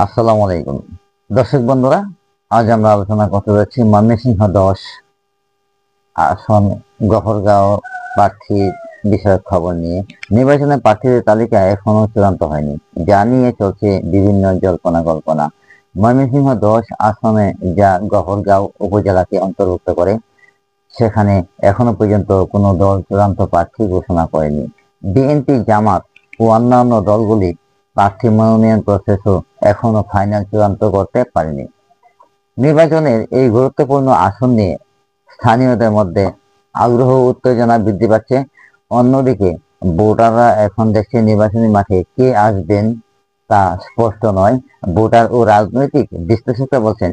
আসসালামু আলাইকুম দর্শক বন্ধুরা, আজ আমরা আলোচনা করতে যাচ্ছি ময়মনসিংহ 10 আসন গফরগাঁও প্রার্থী বিষয়ক খবর নিয়ে। নির্বাচনের প্রার্থীদের তালিকা এখনো চূড়ান্ত হয়নি, যা নিয়ে চলছে বিভিন্ন জল্পনা কল্পনা। ময়মনসিংহ 10 আসনে, যা গফরগাঁও উপজেলাকে অন্তর্ভুক্ত করে, সেখানে এখনো পর্যন্ত কোনো দল চূড়ান্ত প্রার্থী ঘোষণা করেনি। বিএনপি, জামাত ও অন্যান্য দলগুলি প্রার্থী মনোনয়ন প্রসেসও এখনো ফাইনাল চূড়ান্ত করতে পারেনি। নির্বাচনের এই গুরুত্বপূর্ণ আসন নিয়ে স্থানীয়দের মধ্যে আগ্রহ উত্তেজনা বৃদ্ধি পাচ্ছে। অন্যদিকে ভোটাররা এখন দেখছে নির্বাচনী মাঠে কে আসবেন তা স্পষ্ট নয়। ভোটার ও রাজনৈতিক বিশ্লেষকরা বলছেন,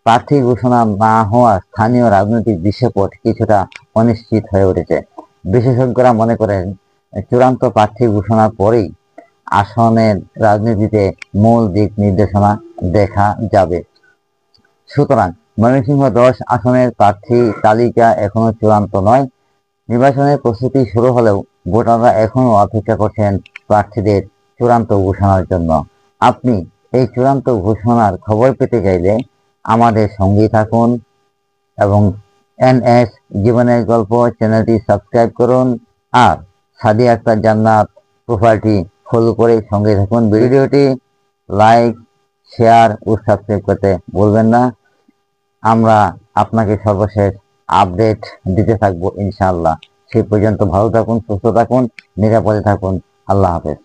প্রার্থী ঘোষণা না হওয়া স্থানীয় রাজনৈতিক দৃশ্যপট কিছুটা অনিশ্চিত হয়ে উঠেছে। বিশেষজ্ঞরা মনে করেন, চূড়ান্ত প্রার্থী ঘোষণার পরেই আসনের রাজনীতিতে মূল দিক নির্দেশনা দেখা যাবে। সুতরাং ময়মনসিংহ 10 আসনের প্রার্থী তালিকা এখনো চূড়ান্ত নয়। নির্বাচনের প্রস্তুতি শুরু হলেও ভোটাররা এখনো অপেক্ষা করছেন প্রার্থীদের চূড়ান্ত ঘোষণার জন্য। আপনি এই চূড়ান্ত ঘোষণার খবর পেতে চাইলে আমাদের সঙ্গী থাকুন এবং এনএস জীবনের গল্প চ্যানেলটি সাবস্ক্রাইব করুন আর সাদিয়া আক্তার জান্নাত প্রোফাইলটি ফলো করে সঙ্গে থাকুন। ভিডিওটি লাইক, শেয়ার ও সাবস্ক্রাইব করতে ভুলবেন না। আমরা আপনাকে সর্বশেষ আপডেট দিতে থাকবো ইনশাআল্লাহ। সেই পর্যন্ত ভালো থাকুন, সুস্থ থাকুন, নিরাপদে থাকুন। আল্লাহ হাফেজ।